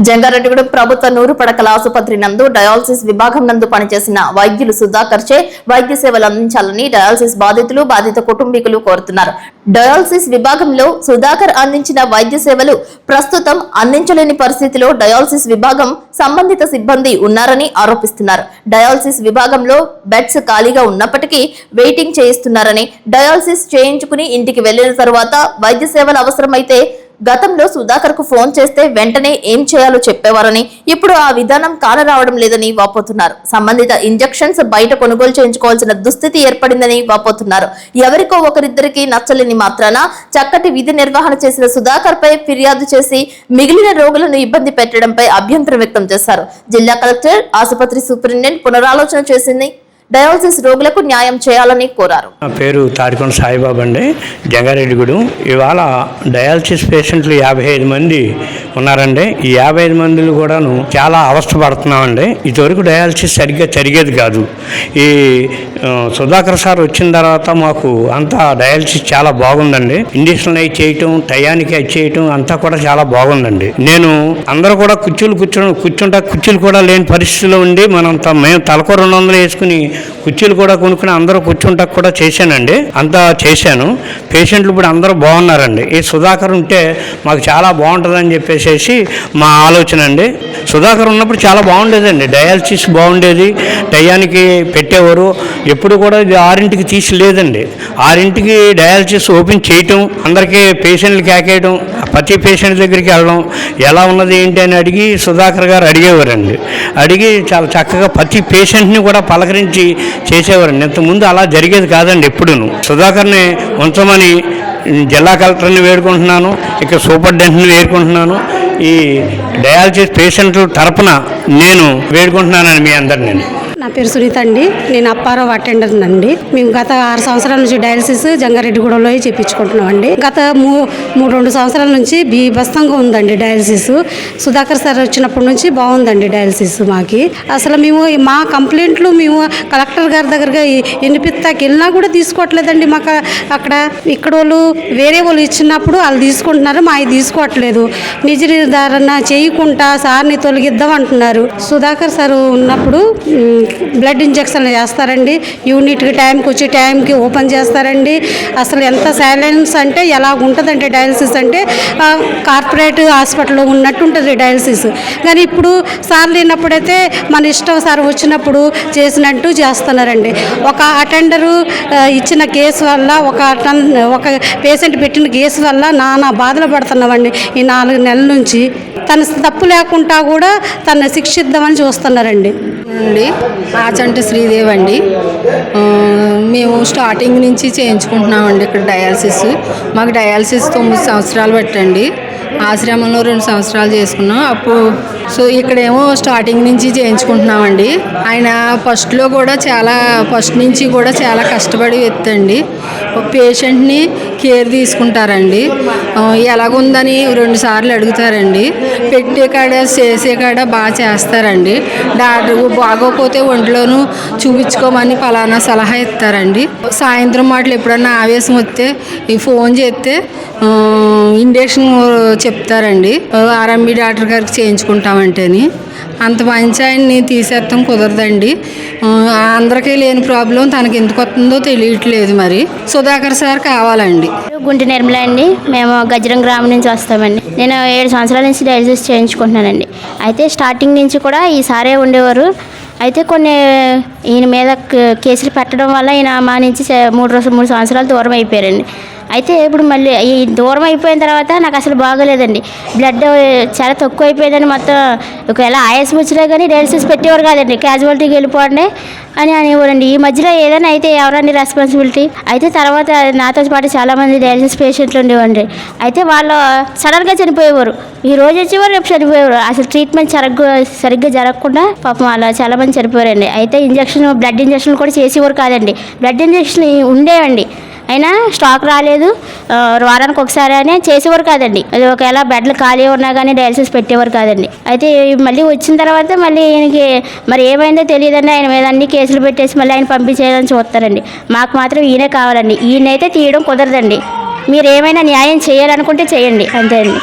జంగారెడ్డిగూడెం ప్రభుత్వ నూరు పడకల ఆసుపత్రి నందు డయాలసిస్ విభాగం నందు పనిచేసిన వైద్యులు సుధాకర్ చే వైద్య సేవలు అందించాలని డయాలసిస్ బాధితులు బాధిత కుటుంబీకులు కోరుతున్నారు. డయాలసిస్ విభాగంలో సుధాకర్ అందించిన వైద్య సేవలు ప్రస్తుతం అందించలేని పరిస్థితిలో డయాలసిస్ విభాగం సంబంధిత సిబ్బంది ఉన్నారని ఆరోపిస్తున్నారు. డయాలసిస్ విభాగంలో బెడ్స్ ఖాళీగా ఉన్నప్పటికీ వెయిటింగ్ చేయిస్తున్నారని, డయాలసిస్ చేయించుకుని ఇంటికి వెళ్లిన తరువాత వైద్య సేవలు అవసరమైతే గతంలో సుధాకర్ కు ఫోన్ చేస్తే వెంటనే ఏం చేయాలో చెప్పేవారని, ఇప్పుడు ఆ విధానం కానరావడం లేదని వాపోతున్నారు. సంబంధిత ఇంజెక్షన్స్ బయట కొనుగోలు చేయించుకోవాల్సిన దుస్థితి ఏర్పడిందని వాపోతున్నారు. ఎవరికో ఒకరిద్దరికి నచ్చలేని మాత్రాన చక్కటి విధి నిర్వహణ చేసిన సుధాకర్ పై ఫిర్యాదు చేసి మిగిలిన రోగులను ఇబ్బంది పెట్టడంపై అభ్యంతరం వ్యక్తం చేశారు. జిల్లా కలెక్టర్, ఆసుపత్రి సూపరింటెండెంట్ పునరాలోచన చేసింది. డయాలసిస్ రోగులకు న్యాయం చేయాలని కోరారు. నా పేరు తాడికొండ సాయిబాబు అండి, జంగారెడ్డిగూడెం. ఇవాళ డయాలసిస్ పేషెంట్లు 55 మంది ఉన్నారండి. ఈ 55 మందిలు కూడాను చాలా అవస్థపడుతున్నామండి. ఇదివరకు డయాలసిస్ సరిగ్గా జరిగేది కాదు. ఈ సుధాకర్ సార్ వచ్చిన తర్వాత మాకు అంతా డయాలసిస్ చాలా బాగుందండి. ఇంజక్షన్లు అవి చేయటం, టయానికి అవి చేయటం అంతా కూడా చాలా బాగుందండి. నేను అందరూ కూడా కూర్చుంటా కుర్చీలు కూడా లేని పరిస్థితిలో ఉండి మేము తలకు 200 వేసుకుని కుర్చీలు కూడా కొనుక్కుని అందరూ కూర్చుంటా కూడా చేశానండి. అంతా చేశాను. పేషెంట్లు ఇప్పుడు అందరూ బాగున్నారండి. ఈ సుధాకర్ ఉంటే మాకు చాలా బాగుంటుందని చెప్పేసి మా ఆలోచన అండి. సుధాకర్ ఉన్నప్పుడు చాలా బాగుండేదండి. డయాలసిస్ బాగుండేది, టయానికి పెట్టేవారు. ఎప్పుడు కూడా 6ంటికి తీసి లేదండి. 6ంటికి డయాలసిస్ ఓపెన్ చేయటం, అందరికీ పేషెంట్లు కేకేయడం, ప్రతి పేషెంట్ దగ్గరికి వెళ్ళడం, ఎలా ఉన్నది ఏంటి అని అడిగి సుధాకర్ గారు అడిగేవారండి. అడిగి చాలా చక్కగా ప్రతి పేషెంట్ని కూడా పలకరించి చేసేవారండి. ఇంతకుముందు అలా జరిగేది కాదండి. ఎప్పుడును సుధాకర్ని ఉంచమని జిల్లా కలెక్టర్ని వేడుకుంటున్నాను, ఇక్కడ సూపరింటెండెంట్ని వేడుకుంటున్నాను. ఈ డయాలసిస్ పేషెంట్ల తరపున నేను వేడుకుంటున్నానని మీ అందరినీ. నా పేరు సునీత అండి. నేను అప్పారావు అటెండర్ అండి. మేము గత 6 సంవత్సరాల నుంచి డయాలసిస్ జంగారెడ్డిగూడెంలో చెప్పించుకుంటున్నాం అండి. గత 2 సంవత్సరాల నుంచి బీభత్సంగా ఉందండి డయాలసిస్. సుధాకర్ సార్ వచ్చినప్పటి నుంచి బాగుందండి డయాలసిస్. మాకి అసలు మేము మా కంప్లైంట్లు మేము కలెక్టర్ గారి దగ్గరగా ఎన్నిపిత్తాకి వెళ్ళినా కూడా తీసుకోవట్లేదండి. మాకు అక్కడ ఇక్కడ వాళ్ళు వేరే వాళ్ళు ఇచ్చినప్పుడు వాళ్ళు తీసుకుంటున్నారు, మావి తీసుకోవట్లేదు. నిజ నిర్ధారణ చేయకుండా సార్ని తొలగిద్దాం అంటున్నారు. సుధాకర్ సార్ ఉన్నప్పుడు బ్లడ్ ఇంజక్షన్లు చేస్తారండి. యూనిట్కి టైంకి వచ్చి టైంకి ఓపెన్ చేస్తారండి. అసలు ఎంత సైలెన్స్ అంటే ఎలా ఉంటుందంటే డయాలసిస్ అంటే కార్పొరేట్ హాస్పిటల్లో ఉన్నట్టు ఉంటుంది డయాలసిస్. కానీ ఇప్పుడు సార్ లేనప్పుడైతే మన ఇష్టం సార్ వచ్చినప్పుడు చేసినట్టు చేస్తున్నారండి. ఒక అటెండరు ఇచ్చిన కేసు వల్ల ఒక పేషెంట్ పెట్టిన కేసు వల్ల నానా బాధలు పడుతున్నామండి. ఈ 4 నెలల నుంచి తన తప్పు లేకుండా కూడా తను శిక్షిద్దామని చూస్తున్నారండి. ఆచంటి శ్రీదేవి అండి. మేము స్టార్టింగ్ నుంచి చేయించుకుంటున్నామండి ఇక్కడ డయాలసిస్. మాకు డయాలసిస్ 9 సంవత్సరాలు పట్టండి. ఆశ్రమంలో 2 సంవత్సరాలు చేసుకున్నాం. అప్పుడు ఇక్కడేమో స్టార్టింగ్ నుంచి చేయించుకుంటున్నామండి. ఆయన ఫస్ట్ నుంచి కూడా చాలా కష్టపడి ఎత్తండి. పేషెంట్ని కేర్ తీసుకుంటారండి. ఎలాగుందని 2 సార్లు అడుగుతారండి. పెట్టే కాడ చేసే కాడ బాగా చేస్తారండి. డాక్టర్ బాగోకపోతే ఒంట్లోనూ చూపించుకోమని పలానా సలహా ఇస్తారండి. సాయంత్రం మాటలు ఎప్పుడన్నా ఆవేశం వస్తే ఫోన్ చేస్తే ఇంజక్షన్ చెప్తారండి. ఆర్ఎంబి డాక్టర్ గారికి చేయించుకుంటామంటేని అంత మంచి ఆయన్ని తీసేస్తాం కుదరదండి. అందరికీ లేని ప్రాబ్లం తనకి ఎందుకు వస్తుందో తెలియట్లేదు. మరి సుధాకర్ సార్ కావాలండి. గుంటి నిర్మల అండి. మేము గజ్జరం గ్రామం నుంచి వస్తామండి. నేను 7 సంవత్సరాల నుంచి డయాలసిస్ చేయించుకుంటున్నానండి. అయితే స్టార్టింగ్ నుంచి కూడా ఈ సారే ఉండేవారు. అయితే కొన్ని ఈయన మీద కేసులు పెట్టడం వల్ల ఈయన మా నుంచి 3 సంవత్సరాలు దూరం అయిపోయారండి. అయితే ఇప్పుడు మళ్ళీ ఈ దూరం అయిపోయిన తర్వాత నాకు అసలు బాగోలేదండి. బ్లడ్ చాలా తక్కువ అయిపోయిందని మొత్తం ఒకవేళ ఆయాసం వచ్చినా కానీ డయాలసిస్ పెట్టేవారు కాదండి. క్యాజువాలిటీకి వెళ్ళిపోండి అని అనేవారండి. ఈ మధ్యలో ఏదైనా అయితే ఎవరండి రెస్పాన్సిబిలిటీ? అయితే తర్వాత నాతో పాటు చాలామంది డయాలసిస్ పేషెంట్లు ఉండేవారండి. అయితే వాళ్ళు సడన్గా చనిపోయేవారు. ఈ రోజు వచ్చేవారు, రేపు చనిపోయేవారు. అసలు ట్రీట్మెంట్ సరిగ్గా జరగకుండా పాపం అలా చాలామంది చనిపోయారండి. అయితే బ్లడ్ ఇంజక్షన్ కూడా చేసేవారు కాదండి. బ్లడ్ ఇంజక్షన్ ఉండేవండి, అయినా స్టాక్ రాలేదు. వారానికి ఒకసారి అని చేసేవారు కాదండి. అది ఒకవేళ బెడ్లు ఖాళీ ఉన్నా కానీ డయాలసిస్ పెట్టేవారు కాదండి. అయితే మళ్ళీ వచ్చిన తర్వాత మళ్ళీ ఈయనకి మరి ఏమైందో తెలియదండి. ఆయన మీద అన్ని కేసులు పెట్టేసి మళ్ళీ ఆయన పంపించేయాలని చూస్తారండి. మాకు మాత్రం ఈయనే కావాలండి. ఈయనైతే తీయడం కుదరదండి. మీరు ఏమైనా న్యాయం చేయాలనుకుంటే చేయండి, అంతే అండి.